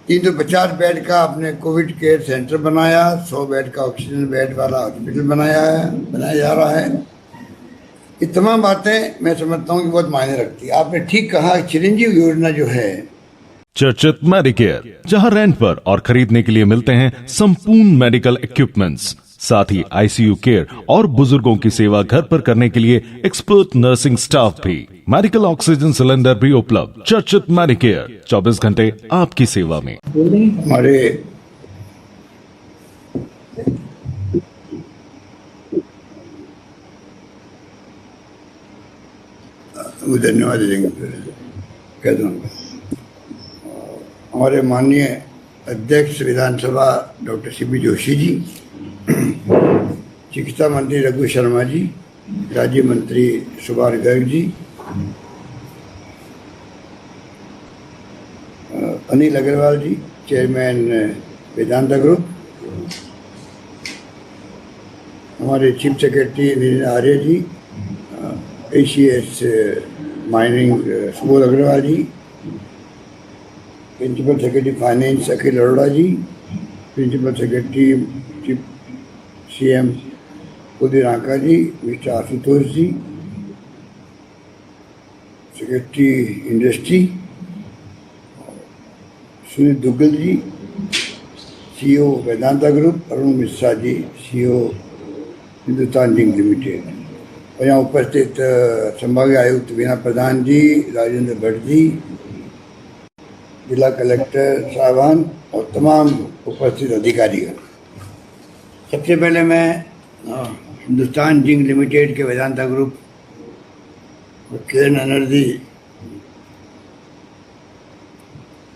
350 bed का आपने Covid care centre बनाया, 100 बेड का ऑक्सीजन बेड वाला हॉस्पिटल बनाया जा रहा है। ये तमाम बातें मैं समझता हूँ कि बहुत मायने रखती है। आपने ठीक कहा, चिरंजीव योजना जो है, चर्चित मेडिकेयर, जहां रेंट पर और खरीदने के लिए मिलते हैं संपूर्ण मेडिकल इक्विपमेंट्स, साथ ही आईसीयू केयर और बुजुर्गों की सेवा घर पर करने के लिए एक्सपर्ट नर्सिंग स्टाफ भी, मेडिकल ऑक्सीजन सिलेंडर भी उपलब्ध। चर्चित मेडिकेयर 24 घंटे आपकी सेवा में। हमारे धन्यवाद देंगे, कह दूंगा। हमारे माननीय अध्यक्ष विधानसभा डॉक्टर सीपी जोशी जी, चिकित्सा मंत्री रघु शर्मा जी, राज्य मंत्री सुभाष गर्ग जी, अनिल अग्रवाल जी, चेयरमैन वेदांता ग्रुप, हमारे चीफ सेक्रेटरी नीरज आर्य जी, ACS माइनिंग सुबोध अग्रवाल जी, principal secretary finance Akhil Arora जी, प्रिंसिपल सेक्रेटरी चीफ CM उदय रांका जी, मिस्टर आशुतोष जी, सेक्रेटरी इंडस्ट्री सुनील दुग्गल जी, CEO Vedanta group Arun Mishra ji, CEO Hindustan zinc limited, और यहाँ उपस्थित संभागीय आयुक्त वीना प्रधान जी, राजेंद्र भट्ट जी, जिला कलेक्टर साहबान और तमाम उपस्थित अधिकारीगण। सबसे पहले मैं हिंदुस्तान जिंक लिमिटेड के वेदांता ग्रुप और किरण एनर्जी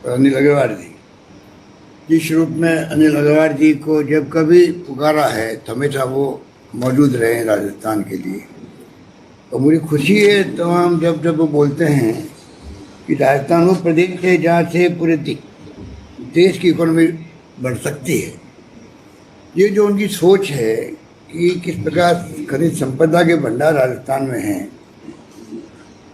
अनिल अग्रवाल जी, जिस रूप में अनिल अग्रवाल जी को जब कभी पुकारा है तो हमेशा वो मौजूद रहे राजस्थान के लिए। और मुझे खुशी है तमाम जब वो बोलते हैं कि राजस्थान वो प्रदेश है जहाँ से पूरे देश की इकोनॉमी बढ़ सकती है। ये जो उनकी सोच है कि किस प्रकार खनिज संपदा के भंडार राजस्थान में हैं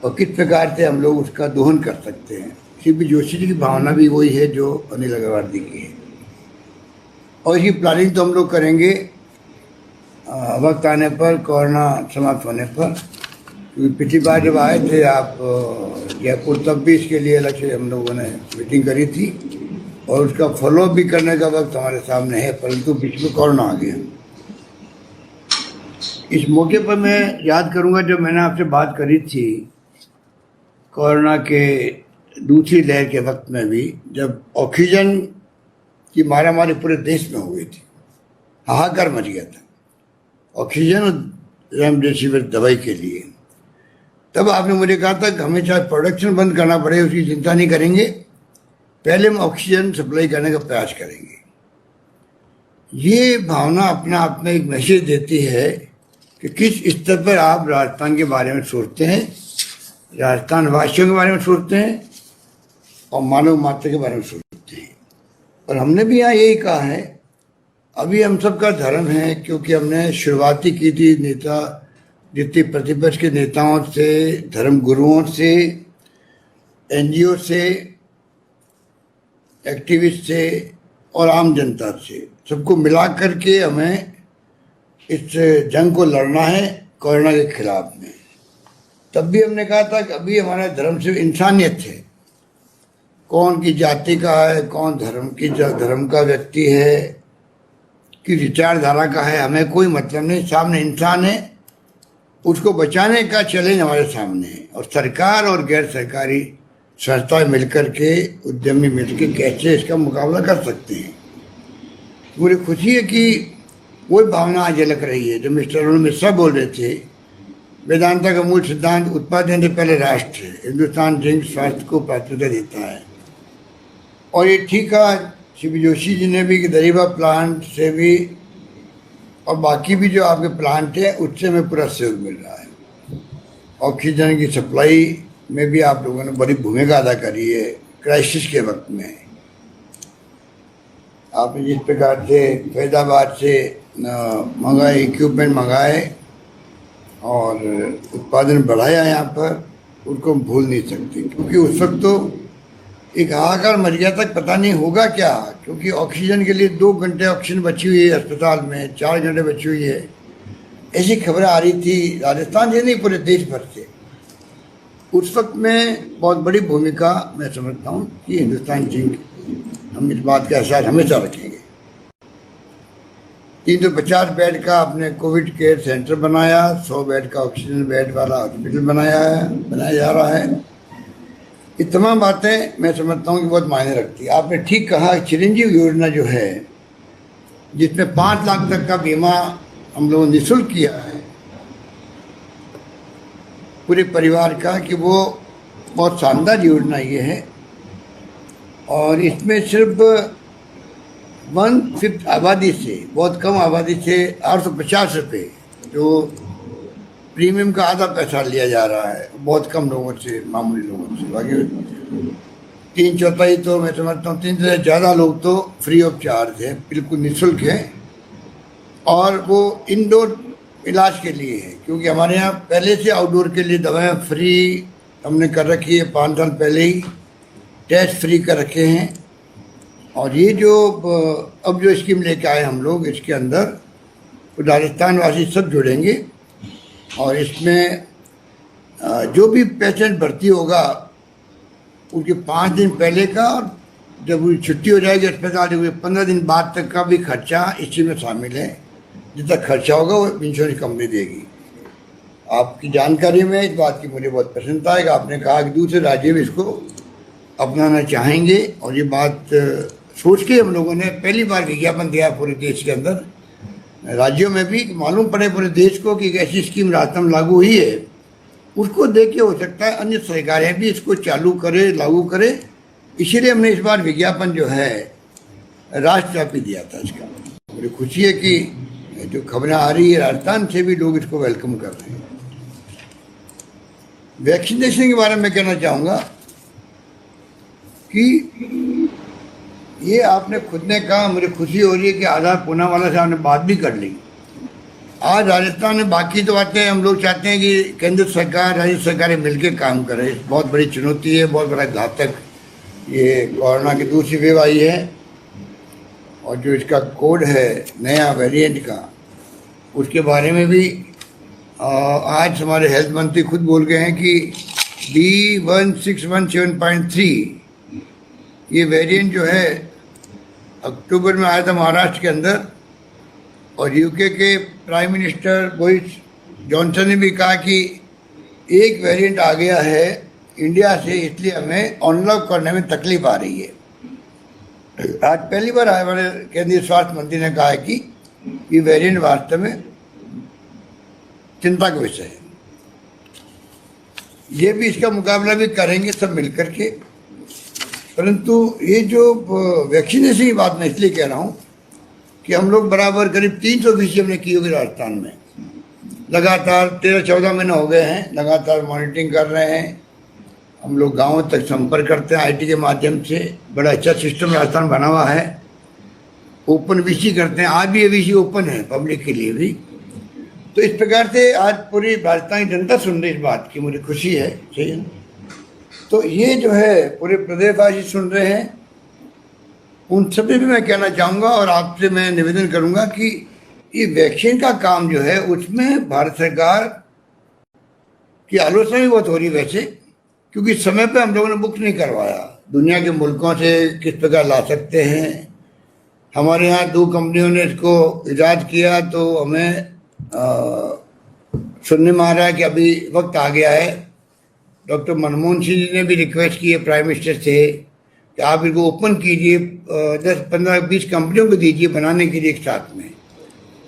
और किस प्रकार से हम लोग उसका दोहन कर सकते हैं, सीपी जोशी जी की भावना भी वही है जो अनिल अग्रवाल जी की है। और इसकी प्लानिंग तो हम लोग करेंगे वक्त आने पर, कोरोना समाप्त होने पर। पिछली बार जब आए थे आप जयपुर, तब भी इसके लिए अलग से हम लोगों ने मीटिंग करी थी और उसका फॉलोअप भी करने का वक्त हमारे सामने है, परंतु बीच में कोरोना आ गया। इस मौके पर मैं याद करूंगा जब मैंने आपसे बात करी थी कोरोना के दूसरी लहर के वक्त में भी, जब ऑक्सीजन की मारामारी पूरे देश में हो गई थी, हाहाकार मच गया था ऑक्सीजन और रेमडेसिविर दवाई के लिए। तब आपने मुझे कहा था कि हमें चाहे प्रोडक्शन बंद करना पड़े उसकी चिंता नहीं करेंगे, पहले हम ऑक्सीजन सप्लाई करने का प्रयास करेंगे। ये भावना अपने आप में एक मैसेज देती है कि किस स्तर पर आप राजस्थान के बारे में सोचते हैं, राजस्थान वासियों के बारे में सोचते हैं और मानव मात्र के बारे में सोचते हैं। और हमने भी यहाँ यही कहा है, अभी हम सबका धर्म है, क्योंकि हमने शुरुआती की थी नेता जितने प्रतिपक्ष के नेताओं से, धर्म गुरुओं से, NGO से, एक्टिविस्ट से और आम जनता से, सबको मिला करके हमें इस जंग को लड़ना है कोरोना के खिलाफ में। तब भी हमने कहा था कि अभी हमारा धर्म सिर्फ इंसानियत है, कौन की जाति का है, कौन धर्म का व्यक्ति है, कि विचारधारा का है, हमें कोई मतलब नहीं, सामने इंसान है, उसको बचाने का चैलेंज हमारे सामने है। और सरकार और गैर सरकारी संस्थाएं मिलकर के, उद्यमी मिलकर कैसे इसका मुकाबला कर सकते हैं। मुझे खुशी है कि वो भावना आज झलक रही है जो मिस्टर अरुण मिश्रा बोल रहे थे। वेदांता का मूल सिद्धांत उत्पादन से पहले राष्ट्र है, हिंदुस्तान जिंक स्वास्थ्य को प्राथमिकता देता है। और ये ठीक है, सीपी जोशी जी ने भी कि दरीबा प्लांट से भी और बाकी भी जो आपके प्लांट है उससे हमें पूरा सहयोग मिल रहा है। ऑक्सीजन की सप्लाई में भी आप लोगों ने बड़ी भूमिका अदा करी है क्राइसिस के वक्त में। आपने जिस प्रकार से फैजाबाद से मंगाए, इक्विपमेंट मंगाए और उत्पादन बढ़ाया यहाँ पर, उनको हम भूल नहीं सकते, क्योंकि उस वक्त तो एक हाहाकार मच गया तक पता नहीं होगा क्या, क्योंकि ऑक्सीजन के लिए 2 घंटे ऑक्सीजन बची हुई है अस्पताल में, 4 घंटे बची हुई है, ऐसी खबरें आ रही थी राजस्थान से नहीं पूरे देश भर से। उस वक्त में बहुत बड़ी भूमिका मैं समझता हूँ कि हिंदुस्तान जिंक, हम इस बात का एहसास हमेशा रखेंगे। 350 बेड का आपने कोविड केयर सेंटर बनाया, 100 बेड का ऑक्सीजन बेड वाला हॉस्पिटल बनाया जा रहा है। ये तमाम बातें मैं समझता हूँ कि बहुत मायने रखती है। आपने ठीक कहा, चिरंजीव योजना जो है जिसमें 5 लाख तक का बीमा हम लोगों ने निःशुल्क किया है पूरे परिवार का, कि वो बहुत शानदार योजना ये है। और इसमें सिर्फ 1/5 आबादी से, बहुत कम आबादी से 850 रुपये जो प्रीमियम का आधा पैसा लिया जा रहा है, बहुत कम लोगों से, मामूली लोगों से। बाकी 3/4 तो मैं समझता हूँ 3 से ज़्यादा लोग तो फ्री ऑफ चार्ज है, बिल्कुल निःशुल्क है। और वो इंडोर इलाज के लिए है, क्योंकि हमारे यहाँ पहले से आउटडोर के लिए दवाएं फ्री हमने कर रखी है, 5 साल पहले ही टेस्ट फ्री कर रखे हैं। और ये जो अब जो स्कीम लेके आए हम लोग, इसके अंदर तो राजस्थान वासी सब जुड़ेंगे। और इसमें जो भी पेशेंट भर्ती होगा उसके 5 दिन पहले का, और जब वो छुट्टी हो जाएगी अस्पताल से 15 दिन बाद तक का भी खर्चा इसी में शामिल है। जितना खर्चा होगा वो इंश्योरेंस कंपनी देगी। आपकी जानकारी में इस बात की मुझे बहुत प्रसन्नता है कि आपने कहा कि दूसरे राज्य भी इसको अपनाना चाहेंगे, और ये बात सोच के हम लोगों ने पहली बार विज्ञापन दिया पूरे देश के अंदर, राज्यों में भी मालूम पड़े पूरे देश को कि एक ऐसी स्कीम राजस्थान में लागू हुई है। उसको देख के हो सकता है अन्य सरकारें भी इसको चालू करे, लागू करे। इसीलिए हमने इस बार विज्ञापन जो है राष्ट्रव्यापी दिया था इसका। मुझे खुशी है कि जो खबरें आ रही है राजस्थान से भी लोग इसको वेलकम कर रहे हैं। वैक्सीनेशन के बारे में कहना चाहूँगा कि ये आपने खुद ने कहा, मुझे खुशी हो रही है कि आधार पूना वाला से आपने बात भी कर ली। आज राजस्थान में बाकी तो बातें हम लोग चाहते हैं कि केंद्र सरकार, राज्य सरकारें मिलकर काम करें। बहुत बड़ी चुनौती है, बहुत बड़ा घातक ये कोरोना की दूसरी वेव आई है, और जो इसका कोड है नया वेरिएंट का, उसके बारे में भी आज हमारे हेल्थ मंत्री खुद बोल गए हैं कि B1617.3 ये वेरिएंट जो है अक्टूबर में आया था महाराष्ट्र के अंदर। और यूके के प्राइम मिनिस्टर बोरिस जॉनसन ने भी कहा कि एक वेरिएंट आ गया है इंडिया से, इसलिए हमें अनलॉक करने में तकलीफ आ रही है। आज पहली बार हमारे केंद्रीय स्वास्थ्य मंत्री ने कहा है कि ये वेरिएंट वास्तव में चिंता का विषय है। ये भी इसका मुकाबला भी करेंगे सब मिलकर के। परंतु ये जो वैक्सीनेशन की बात मैं इसलिए कह रहा हूँ कि हम लोग बराबर करीब 320 हमने की होगी राजस्थान में। लगातार 13-14 महीने हो गए हैं, लगातार मॉनिटरिंग कर रहे हैं। हम लोग गाँव तक संपर्क करते हैं आईटी के माध्यम से। बड़ा अच्छा सिस्टम राजस्थान बना हुआ है। ओपन वीसी करते हैं, आज भी ये वीसी ओपन है पब्लिक के लिए भी। तो इस प्रकार से आज पूरी राजस्थान की जनता सुन रही इस बात की, मुझे खुशी है। सही है। तो ये जो है पूरे प्रदेशवासी सुन रहे हैं, उन सभी भी मैं कहना चाहूँगा और आपसे मैं निवेदन करूँगा कि ये वैक्सीन का काम जो है उसमें भारत सरकार की आलोचना भी बहुत हो रही है वैसे, क्योंकि समय पे हम लोगों ने बुक नहीं करवाया। दुनिया के मुल्कों से किस प्रकार ला सकते हैं। हमारे यहाँ 2 कंपनियों ने इसको ईजाद किया, तो हमें सुनने में आ रहा है कि अभी वक्त आ गया है। डॉक्टर मनमोहन सिंह जी ने भी रिक्वेस्ट की है प्राइम मिनिस्टर से कि आप इसको ओपन कीजिए, 10, 15, 20 कंपनियों को दीजिए बनाने के लिए एक साथ में,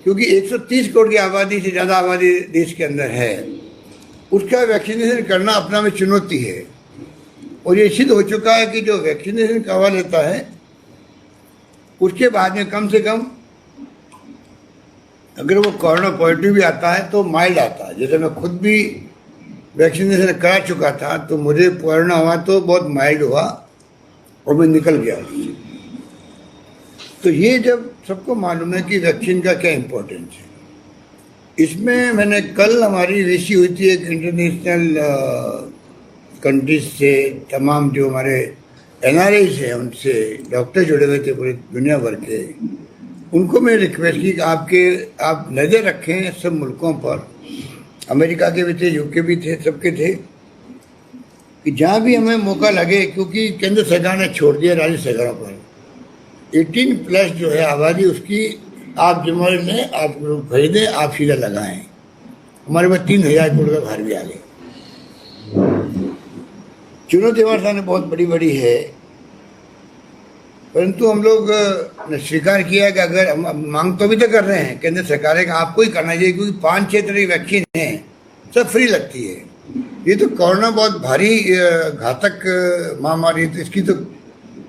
क्योंकि 130 करोड़ की आबादी से ज़्यादा आबादी देश के अंदर है। उसका वैक्सीनेशन करना अपना में चुनौती है। और ये सिद्ध हो चुका है कि जो वैक्सीनेशन करवा लेता है उसके बाद में कम से कम अगर वो कोरोना पॉजिटिव भी आता है तो माइल्ड आता है। जैसे मैं खुद भी वैक्सीनेशन करा चुका था, तो मुझे कोरोना हुआ तो बहुत माइल्ड हुआ और मैं निकल गया। तो ये जब सबको मालूम है कि वैक्सीन का क्या इम्पोर्टेंस है, इसमें मैंने कल हमारी वीसी हुई थी एक इंटरनेशनल कंट्रीज से, तमाम जो हमारे NRI से, उनसे डॉक्टर जुड़े हुए थे पूरी दुनिया भर के, उनको मैं रिक्वेस्ट की कि आप नज़र रखें सब मुल्कों पर, अमेरिका के भी थे, UK भी थे, सबके थे, कि जहाँ भी हमें मौका लगे, क्योंकि केंद्र सरकार ने छोड़ दिया राज्य सरकारों पर 18+ जो है आबादी, उसकी आप जिम्मेदारी लें, आप खरीदें, आप सीधा लगाएं। हमारे पास 3000 करोड़ का भार भी आ गया। चुनौती हमारे सामने बहुत बड़ी बड़ी है, परंतु हम लोग ने स्वीकार किया कि अगर हम मांग तो अभी तक कर रहे हैं केंद्र सरकार का, आपको ही करना चाहिए, क्योंकि 5-6 तरह की वैक्सीन है, सब फ्री लगती है। ये तो कोरोना बहुत भारी घातक महामारी है, तो इसकी तो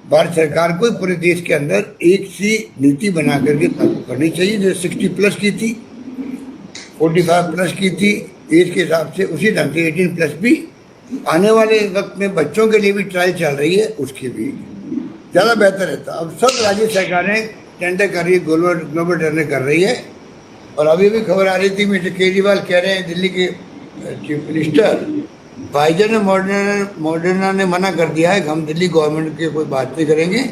भारत सरकार को पूरे देश के अंदर एक सी नीति बना करके लागू करनी चाहिए, जो 60+ की थी, 45+ की थी एज के हिसाब से, उसी ढंग से 18+ भी आने वाले वक्त में बच्चों के लिए भी ट्रायल चल रही है, उसकी भी ज़्यादा बेहतर रहता। अब सब राज्य सरकारें टेंडर कर रही है, ग्लोबल टेंडर कर रही है। और अभी भी खबर आ रही थी, मिस्टर केजरीवाल कह रहे हैं, दिल्ली के चीफ मिनिस्टर, फाइजर ने मॉडर्ना ने मना कर दिया है कि हम दिल्ली गवर्नमेंट की कोई बात नहीं करेंगे,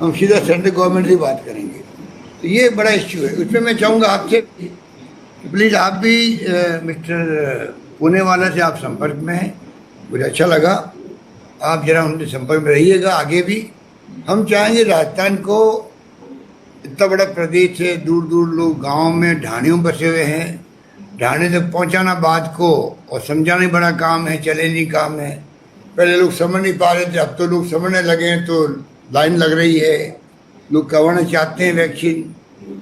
हम सीधा सेंट्रल गवर्नमेंट से बात करेंगे। तो ये बड़ा इश्यू है। उसमें मैं चाहूँगा आपसे, प्लीज़ आप भी मिस्टर पूनेवाला से आप संपर्क में हैं, मुझे अच्छा लगा, आप जरा उनके संपर्क में रहिएगा आगे भी। हम चाहेंगे राजस्थान को, इतना बड़ा प्रदेश है, दूर दूर लोग गाँव में ढाणियों बसे हुए हैं, ढाणे तक पहुंचाना बात को और समझाने बड़ा काम है, चैलेंजिंग काम है। पहले लोग समझ नहीं पा रहे थे, अब तो लोग समझने लगे हैं, तो लाइन लग रही है, लोग करवाना चाहते हैं वैक्सीन।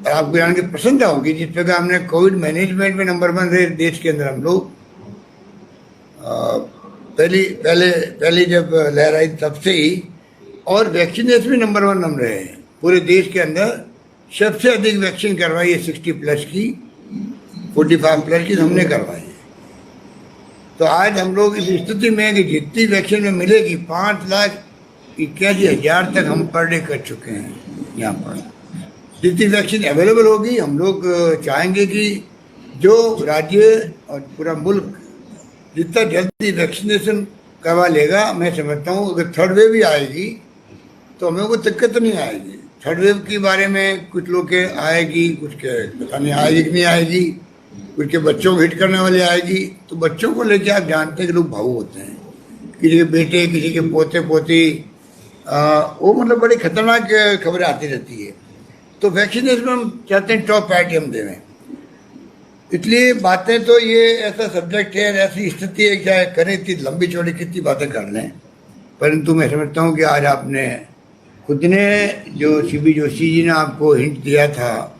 और आपको जान के पसंद होगी, जिस प्रकार हमने कोविड मैनेजमेंट में नंबर 1 रहे देश के अंदर हम लोग, पहले जब लहर आई तब से ही, और वैक्सीनेशन भी नंबर 1 हम रहे हैं पूरे देश के अंदर। सबसे अधिक वैक्सीन करवाई है 60+ की, 45+ की हमने करवाई है। तो आज हम लोग इस स्थिति में हैं कि जितनी वैक्सीन में मिलेगी, 5,81,000 तक हम पर डे कर चुके हैं यहाँ पर। जितनी वैक्सीन अवेलेबल होगी, हम लोग चाहेंगे कि जो राज्य और पूरा मुल्क जितना जल्दी वैक्सीनेशन करवा लेगा, मैं समझता हूँ अगर थर्ड वेव भी आएगी तो हमें कोई दिक्कत नहीं आएगी। थर्ड वेव के बारे में कुछ लोग के आएगी, कुछ के पता नहीं आएगी कि नहीं आएगी, कुछ के बच्चों को हिट करने वाले आएगी। तो बच्चों को लेकर आप जानते हैं कि लोग भावुक होते हैं, किसी के बेटे, किसी के पोते पोती, वो मतलब बड़ी खतरनाक खबरें आती रहती है। तो वैक्सीनेशन में हम चाहते हैं टॉप प्रायोरिटी हम देवें। इसलिए बातें तो ये ऐसा सब्जेक्ट है, ऐसी स्थिति है, चाहे करें इतनी लंबी चौड़ी कितनी बातें कर लें, परंतु मैं समझता हूँ कि आज आपने खुद ने, जो CB जोशी जी ने आपको हिंट दिया था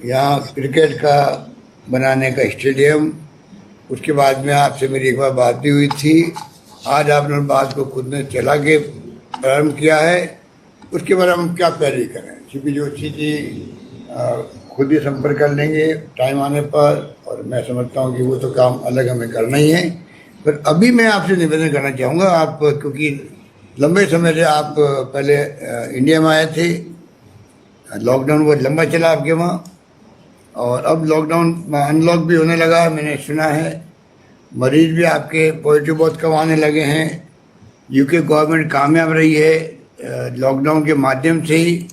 यहाँ क्रिकेट का बनाने का स्टेडियम, उसके बाद में आपसे मेरी एक बार बात भी हुई थी, आज आपने बात को खुद ने चला के प्रारंभ किया है। उसके बाद हम क्या पहले करें, CB जोशी जी खुद ही संपर्क कर लेंगे टाइम आने पर, और मैं समझता हूँ कि वो तो काम अलग हमें करना ही है। पर अभी मैं आपसे निवेदन करना चाहूँगा, आप क्योंकि लंबे समय से आप पहले इंडिया में आए थे, लॉकडाउन बहुत लंबा चला आपके वहाँ, और अब लॉकडाउन अनलॉक भी होने लगा है, मैंने सुना है। मरीज भी आपके पॉजिटिव बहुत कम आने लगे हैं। UK गवर्नमेंट कामयाब रही है लॉकडाउन के माध्यम से ही,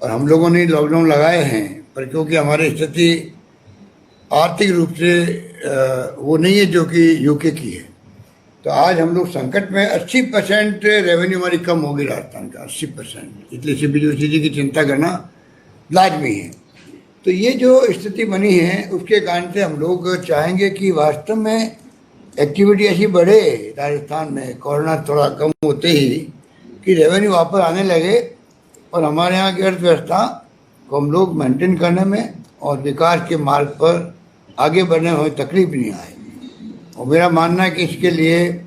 और हम लोगों ने लॉकडाउन लगाए हैं, पर क्योंकि हमारी स्थिति आर्थिक रूप से वो नहीं है जो कि UK की है, तो आज हम लोग संकट में। 80% रेवेन्यू हमारी कम होगी राजस्थान का, 80%। इसलिए CB जोशी जी की चिंता करना लाजमी है। तो ये जो स्थिति बनी है, उसके कारण से हम लोग चाहेंगे कि वास्तव में एक्टिविटी ऐसी बढ़े राजस्थान में, कोरोना थोड़ा कम होते ही, कि रेवेन्यू वापस आने लगे और हमारे यहाँ की अर्थव्यवस्था को हम लोग मेंटेन करने में और विकास के मार्ग पर आगे बढ़ने में तकलीफ नहीं आएगी। और मेरा मानना है कि इसके लिए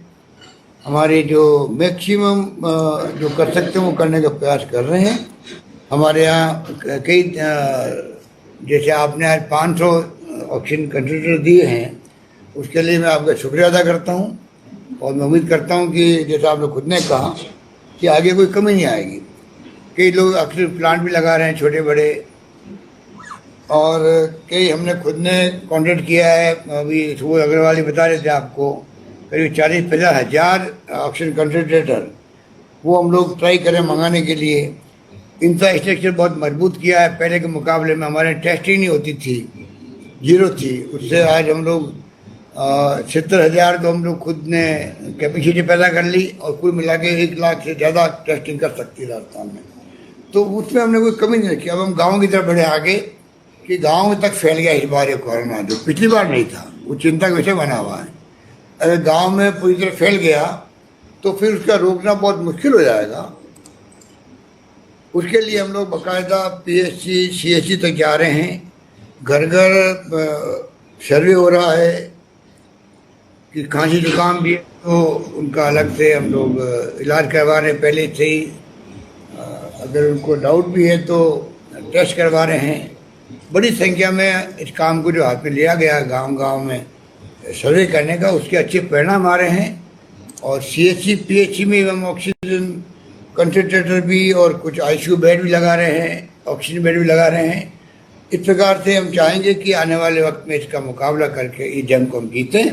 हमारे जो मैक्सिमम जो कर सकते हैं वो करने का प्रयास कर रहे हैं। हमारे यहाँ कई जैसे आपने आज 500 ऑक्सीजन कंसंट्रेटर दिए हैं, उसके लिए मैं आपका शुक्रिया अदा करता हूँ, और मैं उम्मीद करता हूँ कि जैसा आपने खुद ने कहा कि आगे कोई कमी नहीं आएगी। कई लोग ऑक्सीजन प्लांट भी लगा रहे हैं छोटे बड़े, और कई हमने खुद ने कॉन्ट्रैक्ट किया है। अभी सुबोध अग्रवाल ही बता रहे थे आपको, करीब 40-50 हज़ार ऑक्सीजन कंसंट्रेटर वो हम लोग ट्राई करें मंगाने के लिए। इंफ्रास्ट्रक्चर बहुत मजबूत किया है, पहले के मुकाबले में हमारे टेस्टिंग नहीं होती थी, 0 थी, उससे आज हम लोग 70,000 तो हम लोग खुद ने कैपेसिटी पैदा कर ली और कुल मिला के 1 लाख से ज़्यादा टेस्टिंग कर सकती है राजस्थान में। तो उसमें हमने कोई कमी नहीं रखी। अब हम गाँव की तरफ बढ़े आगे कि गाँव तक फैल गया इस बार ये कोरोना, जो पिछली बार नहीं था, वो चिंता का विषय बना हुआ है। अगर गांव में पूरी तरह फैल गया तो फिर उसका रोकना बहुत मुश्किल हो जाएगा। उसके लिए हम लोग बाकायदा PSC CSC तक जा रहे हैं, घर घर सर्वे हो रहा है कि खांसी जुकाम भी है तो उनका अलग से हम लोग इलाज करवा रहे हैं पहले से ही। अगर उनको डाउट भी है तो टेस्ट करवा रहे हैं। बड़ी संख्या में इस काम को जो हाथ में लिया गया गांव-गांव में सर्वे करने का, उसके अच्छे परिणाम आ रहे हैं। और CSC PHC में हम ऑक्सीजन कंसंट्रेटर भी और कुछ ICU बेड भी लगा रहे हैं, ऑक्सीजन बेड भी लगा रहे हैं। इस प्रकार से हम चाहेंगे कि आने वाले वक्त में इसका मुकाबला करके इस जंग को हम जीतें।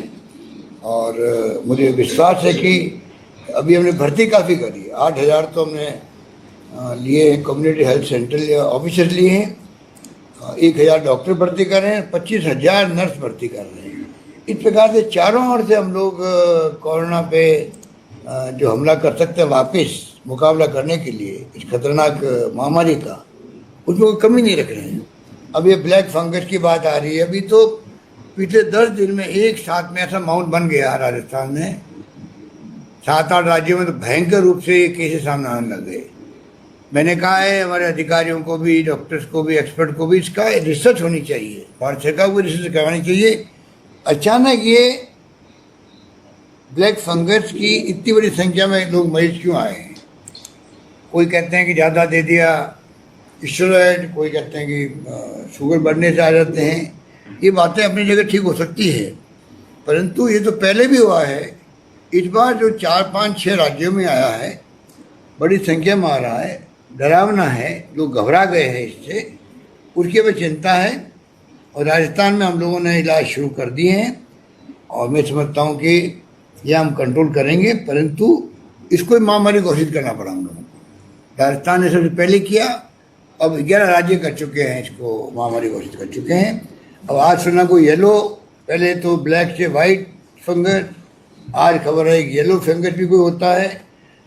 और मुझे विश्वास है कि अभी हमने भर्ती काफ़ी करी है, 8,000 तो हमने लिए हैं, कम्युनिटी हेल्थ सेंटर ऑफिसर लिए हैं, 1,000 डॉक्टर भर्ती कर रहे हैं, 25,000 नर्स भर्ती कर रहे हैं। इस प्रकार से चारों ओर से हम लोग कोरोना पे जो हमला कर सकते हैं वापस मुकाबला करने के लिए इस खतरनाक महामारी का, उसमें कोई कमी नहीं रख रहे हैं। अब ये ब्लैक फंगस की बात आ रही है, अभी तो पिछले 10 दिन में एक साथ में ऐसा माउंट बन गया राजस्थान में, 7-8 राज्यों में तो भयंकर रूप से ये केसेस सामने आने लग गए। मैंने कहा है हमारे अधिकारियों को भी, डॉक्टर्स को भी, एक्सपर्ट को भी, इसका रिसर्च होनी चाहिए, भारत सरकार को रिसर्च करवानी चाहिए। अचानक ये ब्लैक फंगस की इतनी बड़ी संख्या में लोग मरीज क्यों आए हैं? कोई कहते हैं कि ज़्यादा दे दिया स्टेरॉइड, कोई कहते हैं कि शुगर बढ़ने से आ जाते हैं। ये बातें अपनी जगह ठीक हो सकती है, परंतु ये तो पहले भी हुआ है। इस बार जो 4-5-6 राज्यों में आया है, बड़ी संख्या में आ रहा है, डरावना है, लोग घबरा गए हैं इससे, उसकी हमें चिंता है। और राजस्थान में हम लोगों ने इलाज शुरू कर दिए हैं और मैं समझता हूँ कि यह हम कंट्रोल करेंगे, परंतु इसको महामारी घोषित करना पड़ा हम लोगों को। राजस्थान ने सबसे पहले किया, अब 11 राज्य कर चुके हैं, इसको महामारी घोषित कर चुके हैं। अब आज सुना कोई येलो, पहले तो ब्लैक से वाइट फंगस, आज खबर है कि येलो फंगस भी कोई होता है।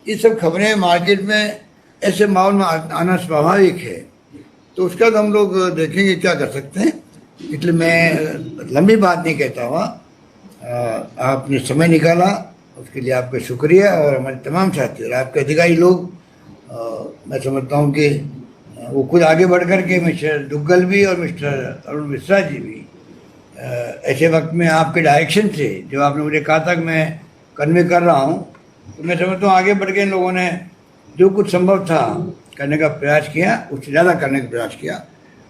ये सब खबरें मार्केट में ऐसे माहौल में आना स्वाभाविक है, तो उसका तो हम लोग देखेंगे क्या कर सकते हैं। इसलिए मैं लंबी बात नहीं कहता हुआ, आपने समय निकाला उसके लिए आपका शुक्रिया। और हमारे तमाम साथी और आपके अधिकारी लोग, मैं समझता हूँ कि वो खुद आगे बढ़ कर के, मिस्टर दुग्गल भी और मिस्टर अरुण मिश्रा जी भी, ऐसे वक्त में आपके डायरेक्शन से जो आपने मुझे कहा था कि मैं कन्वे कर रहा हूँ, तो मैं समझता हूँ आगे बढ़ के इन लोगों ने जो कुछ संभव था करने का प्रयास किया, उससे ज़्यादा करने का प्रयास किया।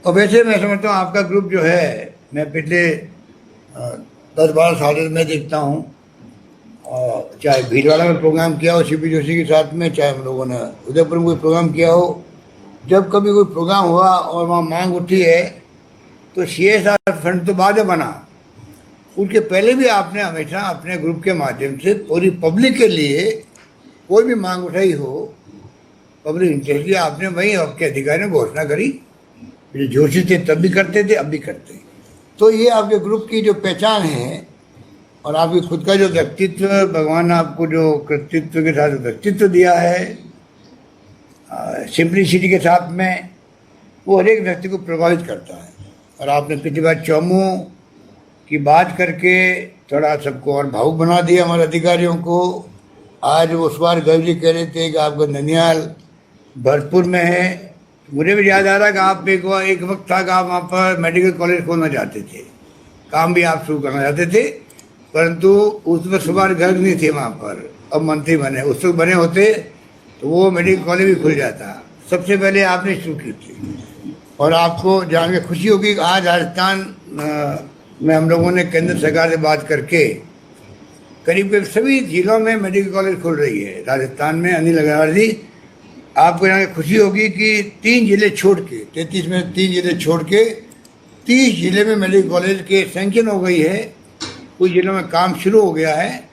और वैसे मैं समझता हूँ आपका ग्रुप जो है, मैं पिछले 10-12 साल से मैं देखता हूँ, और चाहे भीलवाड़ा में प्रोग्राम किया हो CP जोशी के साथ में, चाहे हम लोगों ने उदयपुर में कोई प्रोग्राम किया हो, जब कभी कोई प्रोग्राम हुआ और वहाँ मांग उठी है तो CSR फंड तो बाद में बना, उसके पहले भी आपने हमेशा अपने ग्रुप के माध्यम से पूरी पब्लिक के लिए कोई भी मांग उठाई हो, पब्लिक इंटरेस्ट की, आपने वही आपके अधिकारियों ने घोषणा करी। जोशी थे तब भी करते थे, अब भी करते हैं। तो ये आपके ग्रुप की जो पहचान है और आपकी खुद का जो व्यक्तित्व, भगवान आपको जो कृतित्व के साथ व्यक्तित्व दिया है, सिंप्लिसिटी के साथ में, वो हर एक व्यक्ति को प्रभावित करता है। और आपने पिछली बार चौमू की बात करके थोड़ा सबको और भावुक बना दिया हमारे अधिकारियों को। आज उस बार गौर जी कह रहे थे कि आपका ननियाल भरतपुर में है, मुझे भी याद आ रहा है कि आप एक वक्त था कि आप वहाँ पर मेडिकल कॉलेज खोलना चाहते थे, काम भी आप शुरू करना चाहते थे, परंतु उस वक्त सुबह घर नहीं थे वहाँ पर। अब मंत्री बने, उस वक्त बने होते तो वो मेडिकल कॉलेज भी खुल जाता। सबसे पहले आपने शुरू की थी। और आपको जान के खुशी होगी कि आज राजस्थान में हम लोगों ने केंद्र सरकार से बात करके करीब करीब सभी जिलों में मेडिकल कॉलेज खुल रही है राजस्थान में। अनिल अग्रवाल जी, आपको जान के खुशी होगी कि 3 जिले छोड़ के, 33 में 3 जिले छोड़ के 30 जिले में मेडिकल कॉलेज के सैंक्शन हो गई है। कुछ जिलों में काम शुरू हो गया है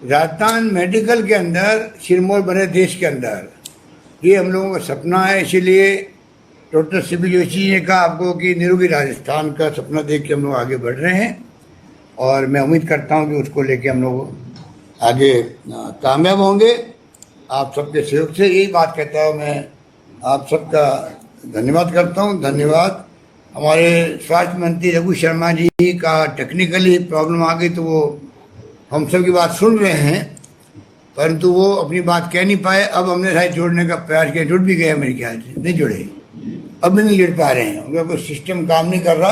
राजस्थान मेडिकल के अंदर सिरमौर बने देश के अंदर, ये हम लोगों का सपना है। इसीलिए डॉक्टर सीपी जोशी ने कहा आपको कि निरोगी राजस्थान का सपना देख के हम लोग आगे बढ़ रहे हैं, और मैं उम्मीद करता हूं कि उसको लेके हम लोग आगे कामयाब होंगे। आप सबके सहयोग से यही बात कहता हूँ, मैं आप सबका धन्यवाद करता हूँ। धन्यवाद। हमारे स्वास्थ्य मंत्री रघु शर्मा जी का टेक्निकली प्रॉब्लम आ गई, तो वो हम सब की बात सुन रहे हैं, परंतु वो अपनी बात कह नहीं पाए। अब हमने शायद जोड़ने का प्रयास किया, जुड़ भी गए मेरे ख्याल से, नहीं जुड़े, अब भी नहीं जुड़ पा रहे हैं, उनका कोई सिस्टम काम नहीं कर रहा,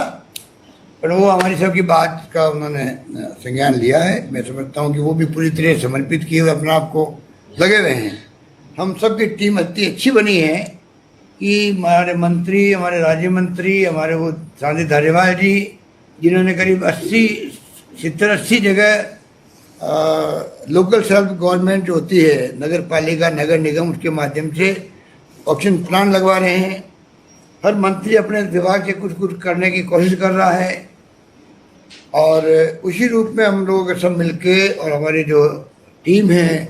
पर वो हमारी सबकी बात का उन्होंने संज्ञान लिया है। मैं समझता हूँ कि वो भी पूरी तरह समर्पित किए हुए अपने आप को लगे हुए हैं। हम सब की टीम इतनी अच्छी बनी है कि हमारे मंत्री, हमारे राज्य मंत्री, हमारे वो सांदी धारीवाल जी, जिन्होंने करीब 70-80 जगह लोकल सेल्फ गवर्नमेंट होती है, नगर पालिका, नगर निगम, उसके माध्यम से ऑक्सीजन प्लांट लगवा रहे हैं। हर मंत्री अपने विभाग से कुछ कुछ करने की कोशिश कर रहा है, और उसी रूप में हम लोग सब मिलके, और हमारी जो टीम है,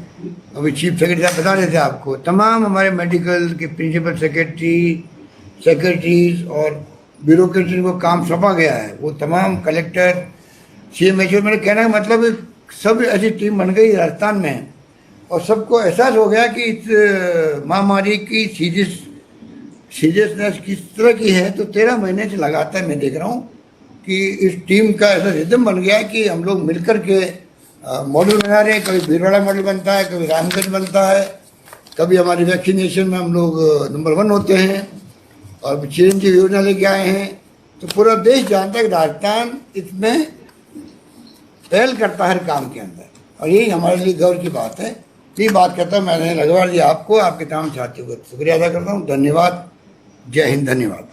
अभी चीफ सेक्रेटरी साहब बता रहे थे आपको, तमाम हमारे मेडिकल के प्रिंसिपल सेक्रेटरीज और ब्यूरोक्रेसी को काम सौंपा गया है। वो तमाम कलेक्टर, CMHO, मेरे कहने का मतलब सब ऐसी टीम बन गई राजस्थान में, और सबको एहसास हो गया कि इस महामारी की सीरियसनेस किस तरह की है। तो 13 महीने से लगातार मैं देख रहा हूँ कि इस टीम का ऐसा रिदम बन गया कि हम लोग मिलकर के मॉडल बना रहे हैं। कभी भीलवाड़ा मॉडल बनता है, कभी रामगढ़ बनता है, कभी हमारी वैक्सीनेशन में हम लोग नंबर 1 होते हैं, और चिरंजीवी योजना लेके आए हैं। तो पूरा देश जानता है कि राजस्थान इसमें पहल करता है हर काम के अंदर, और यही हमारे लिए गौरव की बात है। यही बात करता हूँ, मैंने लगवा दिया आपको, आपके तमाम साथियों को शुक्रिया अदा करता हूँ। धन्यवाद। जय हिंद। धन्यवाद।